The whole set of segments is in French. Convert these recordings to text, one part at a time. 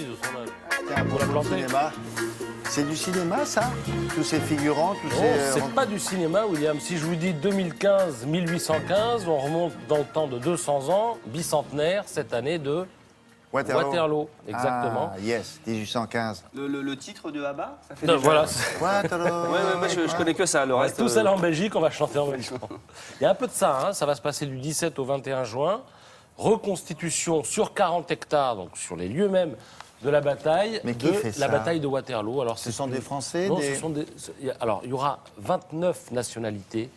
de son âge. Tiens, pour le cinéma. C'est du cinéma, ça? Tous ces figurants, tous ces... C'est pas du cinéma, William. Si je vous dis 2015, 1815, on remonte dans le temps de 200 ans, bicentenaire, cette année de... Waterloo, exactement. Ah, yes, 1815. Le titre de ABBA, ça fait Non, déjà... voilà. Waterloo. Ouais, moi je connais que ça, le On va reste... tous aller en Belgique, on va chanter en Belgique. Il y a un peu de ça, hein. Ça va se passer du 17 au 21 juin. Reconstitution sur 40 hectares, donc sur les lieux mêmes de la bataille, Mais qui fait ça? la bataille de Waterloo. Alors, Ce sont des Français? Non, des... ce sont des... Alors, il y aura 29 nationalités,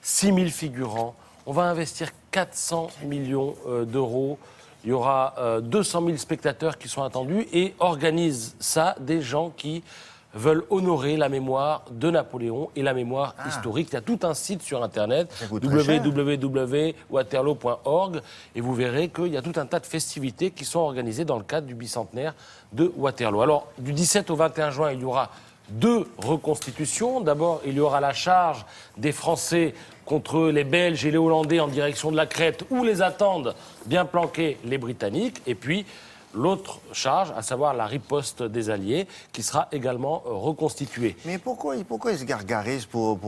6000 figurants. On va investir 400 millions d'euros. Il y aura 200 000 spectateurs qui sont attendus et organisent ça des gens qui veulent honorer la mémoire de Napoléon et la mémoire historique. Il y a tout un site sur Internet, www.waterloo.org, et vous verrez qu'il y a tout un tas de festivités qui sont organisées dans le cadre du bicentenaire de Waterloo. Alors, du 17 au 21 juin, il y aura 2 reconstitutions. D'abord, il y aura la charge des Français contre les Belges et les Hollandais en direction de la Crète, où les attendent bien planqués les Britanniques. Et puis, l'autre charge, à savoir la riposte des Alliés, qui sera également reconstituée. Mais pourquoi ils se gargarisent pour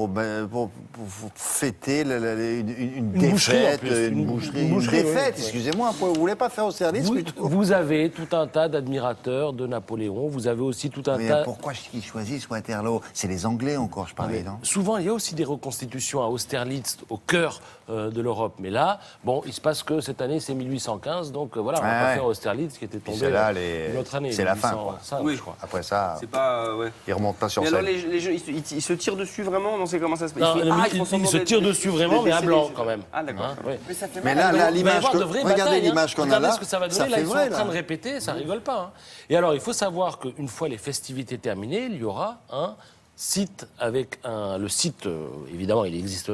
fêter une défaite, une défaite, excusez-moi, vous voulez pas faire Austerlitz plutôt? Vous avez tout un tas d'admirateurs de Napoléon, vous avez aussi tout un tas... Mais pourquoi ils choisissent Waterloo? C'est les Anglais encore, je parlais, non? Souvent, il y a aussi des reconstitutions à Austerlitz, au cœur de l'Europe. Mais là, bon, il se passe que cette année, c'est 1815, donc voilà, on va pas faire Austerlitz, qui était tombé une autre année. C'est la fin, quoi. Oui, je crois. Après ça, c'est pas... ouais. ils remontent pas sur Mais scène. alors, les jeux, ils se tirent dessus vraiment? On sait comment ça se passe? Non, ils se tirent dessus vraiment, mais à blanc, quand même. Ah, d'accord. Hein, oui. Mais ça fait Mais mal. là, Il va y l'image, avoir de vraies regardez batailles, l'image qu'on a regardez là, ce que ça va donner. ça Là, fait ils sont vrai, en train là. de répéter, ça rigole pas. Hein. Et alors, il faut savoir qu'une fois les festivités terminées, il y aura un site avec le site, évidemment, il existe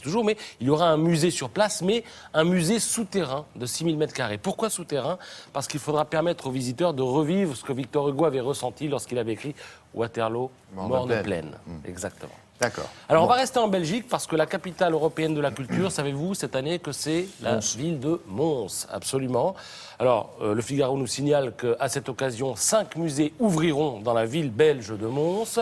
toujours, mais il y aura un musée sur place, mais un musée souterrain de 6000 m². Pourquoi souterrain? Parce qu'il faudra permettre aux visiteurs de revivre ce que Victor Hugo avait ressenti lorsqu'il avait écrit Waterloo, mort de plaine. Exactement. D'accord. Alors, on va rester en Belgique parce que la capitale européenne de la culture, savez-vous, cette année, que c'est la ville de Mons, absolument. Alors, le Figaro nous signale qu'à cette occasion, 5 musées ouvriront dans la ville belge de Mons,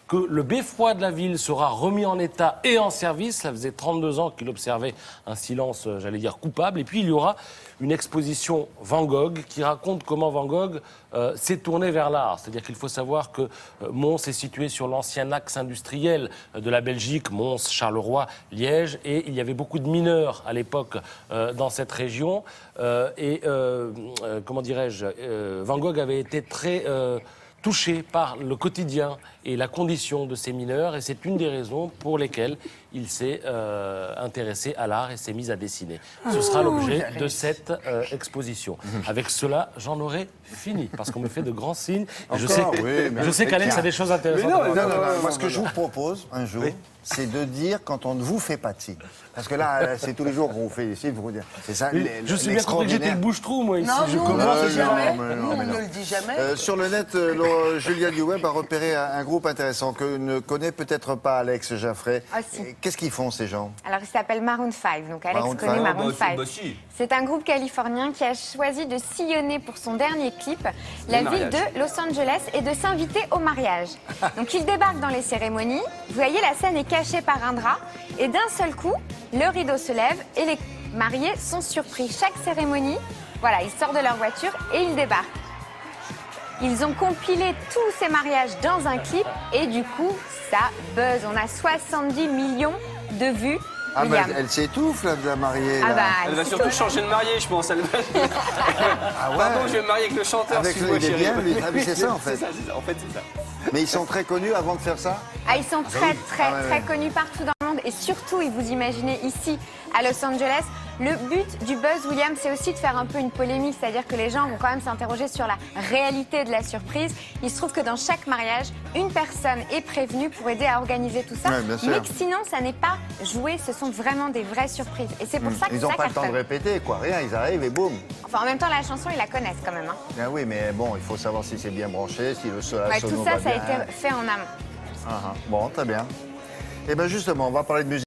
que le beffroi de la ville sera remis en état et en service. Ça faisait 32 ans qu'il observait un silence, j'allais dire, coupable. Et puis, il y aura une exposition Van Gogh qui raconte comment Van Gogh s'est tourné vers l'art. C'est-à-dire qu'il faut savoir que Mons est situé sur l'ancien axe industriel de la Belgique, Mons, Charleroi, Liège, et il y avait beaucoup de mineurs à l'époque dans cette région. Comment dirais-je, Van Gogh avait été très touché par le quotidien et la condition de ces mineurs, et c'est une des raisons pour lesquelles il s'est intéressé à l'art et s'est mis à dessiner. Ce sera l'objet de cette exposition. Avec cela, j'en aurai fini, parce qu'on me fait de grands signes. Et je sais qu'Alex a des choses intéressantes. Moi, ce que je vous propose, un jour, c'est de dire quand on ne vous fait pas de signes. Parce que là, c'est tous les jours qu'on vous fait des signes, vous dire. C'est ça, je suis bien compris que j'étais le bouche-trou, moi, ici. Non, Je nous, commence on ne le dit jamais. non, Nous, mais on non. ne le dit jamais. Sur le net, Julia du Web a repéré un groupe intéressant que ne connaît peut-être pas Alex Jaffray. Ah, si. Qu'est-ce qu'ils font, ces gens? Alors, il s'appelle Maroon 5. Donc, Alex Maroon connaît 5. Maroon 5. Si. C'est un groupe californien qui a choisi de sillonner pour son dernier clip la ville de Los Angeles et de s'inviter au mariage. Donc, il débarque dans les cérémonies. Vous voyez, la scène est cachée par un drap. Et d'un seul coup, le rideau se lève et les mariés sont surpris. Chaque cérémonie, voilà, ils sortent de leur voiture et ils débarquent. Ils ont compilé tous ces mariages dans un clip et du coup, ça buzz. On a 70 millions de vues. Ah, mais William. elle s'étouffe, là, de la mariée. Ah là. bah, Elle va surtout changer de mariée, je pense. Elle va... Ah ouais. Pardon, je vais me marier avec le chanteur. Avec excuse-moi, il est chérie. bien, lui. Ah oui, c'est ça, en fait. C'est ça, en fait, c'est ça. Mais ils sont très connus avant de faire ça? Ah, ils sont très, très, ouais. très connus partout dans le monde. Et surtout, et vous imaginez ici, à Los Angeles, le but du buzz, William, c'est aussi de faire un peu une polémique. C'est-à-dire que les gens vont quand même s'interroger sur la réalité de la surprise. Il se trouve que dans chaque mariage, une personne est prévenue pour aider à organiser tout ça. Ouais, bien sûr. Mais que sinon, ça n'est pas joué. Ce sont vraiment des vraies surprises. Et c'est pour ça que Ils ça n'ont pas le temps de cartonne. répéter, quoi. Rien, ils arrivent et boum. Enfin, en même temps, la chanson, ils la connaissent quand même. Hein. Ah oui, mais bon, il faut savoir si c'est bien branché, si le sono Ouais, tout ça, va ça a bien. été fait en amont. Bon, très bien. Et bien justement, on va parler de musique.